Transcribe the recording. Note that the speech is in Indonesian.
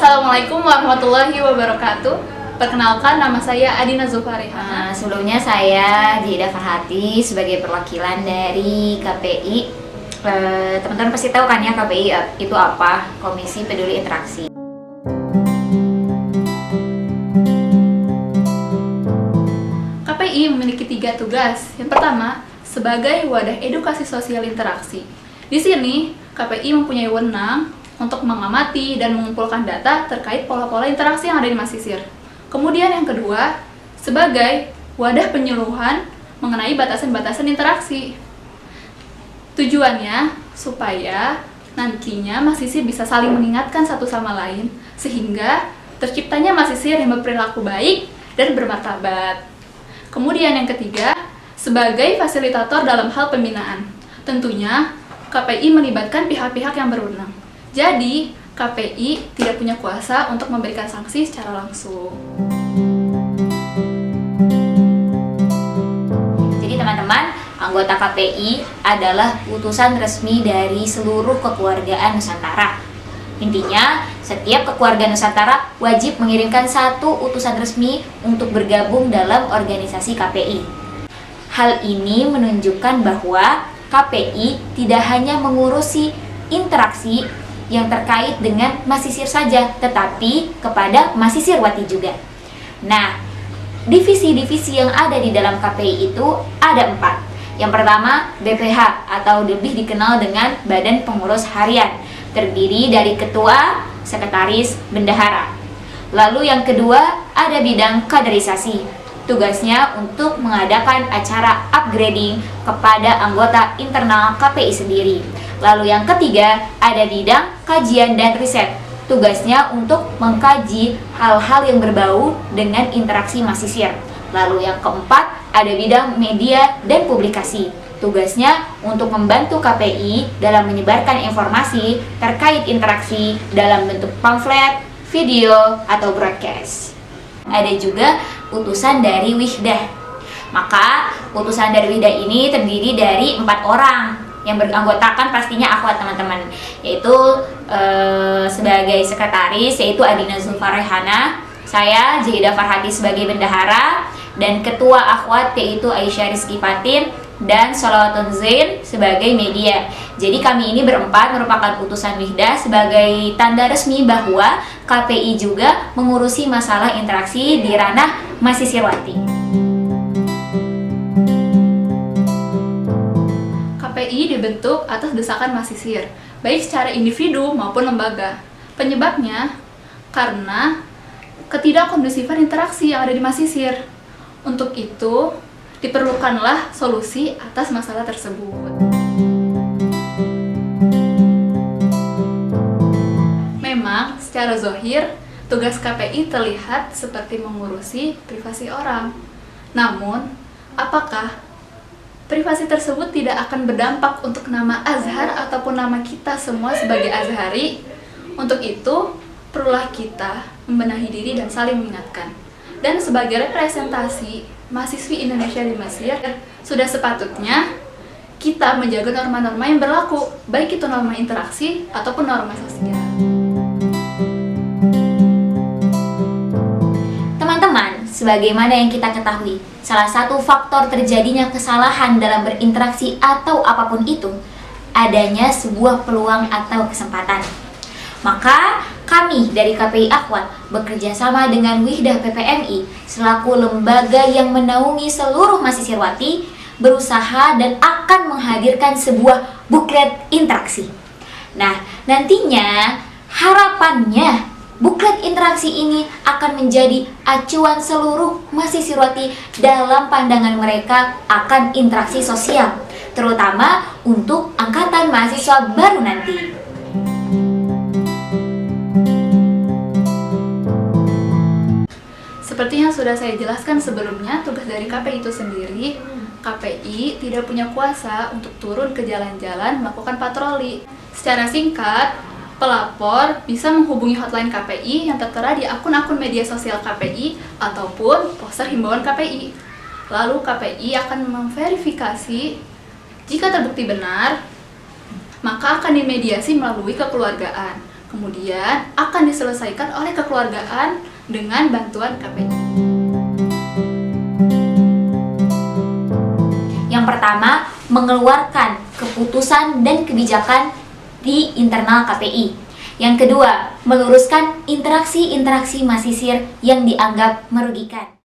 Assalamualaikum warahmatullahi wabarakatuh. Perkenalkan, nama saya Adina Zulfarihana. Sebelumnya saya Jaidah Farhati sebagai perwakilan dari KPI. Teman-teman pasti tahu kan ya KPI itu apa? Komisi Peduli Interaksi. KPI memiliki 3 tugas. Yang pertama, sebagai wadah edukasi sosial interaksi. Di sini, KPI mempunyai wewenang untuk mengamati dan mengumpulkan data terkait pola-pola interaksi yang ada di Masisir. Kemudian yang kedua, sebagai wadah penyuluhan mengenai batasan-batasan interaksi. Tujuannya supaya nantinya Masisir bisa saling mengingatkan satu sama lain sehingga terciptanya Masisir yang berperilaku baik dan bermartabat. Kemudian yang ketiga, sebagai fasilitator dalam hal pembinaan. Tentunya KPI melibatkan pihak-pihak yang berwenang. Jadi, KPI tidak punya kuasa untuk memberikan sanksi secara langsung. Jadi teman-teman, anggota KPI adalah utusan resmi dari seluruh kekeluargaan Nusantara. Intinya, setiap kekeluargaan Nusantara wajib mengirimkan 1 utusan resmi untuk bergabung dalam organisasi KPI. Hal ini menunjukkan bahwa KPI tidak hanya mengurusi interaksi yang terkait dengan Masisir saja, tetapi kepada Masisirwati juga. Nah, divisi-divisi yang ada di dalam KPI itu ada 4. Yang pertama, BPH atau lebih dikenal dengan Badan Pengurus Harian, terdiri dari ketua, sekretaris, bendahara. Lalu yang kedua, ada bidang kaderisasi. Tugasnya untuk mengadakan acara upgrading kepada anggota internal KPI sendiri. Lalu yang ketiga, ada bidang kajian dan riset. Tugasnya untuk mengkaji hal-hal yang berbau dengan interaksi Masisir. Lalu yang keempat, ada bidang media dan publikasi. Tugasnya untuk membantu KPI dalam menyebarkan informasi terkait interaksi dalam bentuk pamflet, video, atau broadcast. Ada juga utusan dari Wihdah. Maka utusan dari Wihdah ini terdiri dari 4 orang yang beranggotakan pastinya akhwat teman-teman, yaitu sebagai sekretaris yaitu Adina Zulfarihana, saya Jaidah Farhati sebagai bendahara, dan ketua akhwat yaitu Aisyah Rizky Fatin dan Sholawatun Zain sebagai media. Jadi kami ini berempat merupakan utusan Wihdah sebagai tanda resmi bahwa KPI juga mengurusi masalah interaksi di ranah Masisirwati. KPI dibentuk atas desakan Masisir, baik secara individu maupun lembaga. Penyebabnya karena ketidakkondusifan interaksi yang ada di Masisir. Untuk itu, diperlukanlah solusi atas masalah tersebut. Memang, secara zahir, tugas KPI terlihat seperti mengurusi privasi orang. Namun, apakah privasi tersebut tidak akan berdampak untuk nama Azhar ataupun nama kita semua sebagai Azhari? Untuk itu, perlulah kita membenahi diri dan saling mengingatkan. Dan sebagai representasi mahasiswi Indonesia di Mesir, sudah sepatutnya kita menjaga norma-norma yang berlaku, baik itu norma interaksi ataupun norma sosial. Teman-teman, sebagaimana yang kita ketahui, salah satu faktor terjadinya kesalahan dalam berinteraksi atau apapun itu, adanya sebuah peluang atau kesempatan. Maka kami dari KPI Akhwat bekerja sama dengan Wihdah PPMI selaku lembaga yang menaungi seluruh Masisirwati berusaha dan akan menghadirkan sebuah buklet interaksi. Nah, nantinya harapannya buklet interaksi ini akan menjadi acuan seluruh Masisirwati dalam pandangan mereka akan interaksi sosial, terutama untuk angkatan mahasiswa baru nanti. Seperti yang sudah saya jelaskan sebelumnya, tugas dari KPI itu sendiri, KPI tidak punya kuasa untuk turun ke jalan-jalan melakukan patroli. Secara singkat, pelapor bisa menghubungi hotline KPI yang tertera di akun-akun media sosial KPI ataupun poster himbauan KPI. Lalu KPI akan memverifikasi, jika terbukti benar, maka akan dimediasi melalui kekeluargaan. Kemudian akan diselesaikan oleh kekeluargaan dengan bantuan KPI. Yang pertama, mengeluarkan keputusan dan kebijakan di internal KPI. Yang kedua, meluruskan interaksi-interaksi masisir yang dianggap merugikan.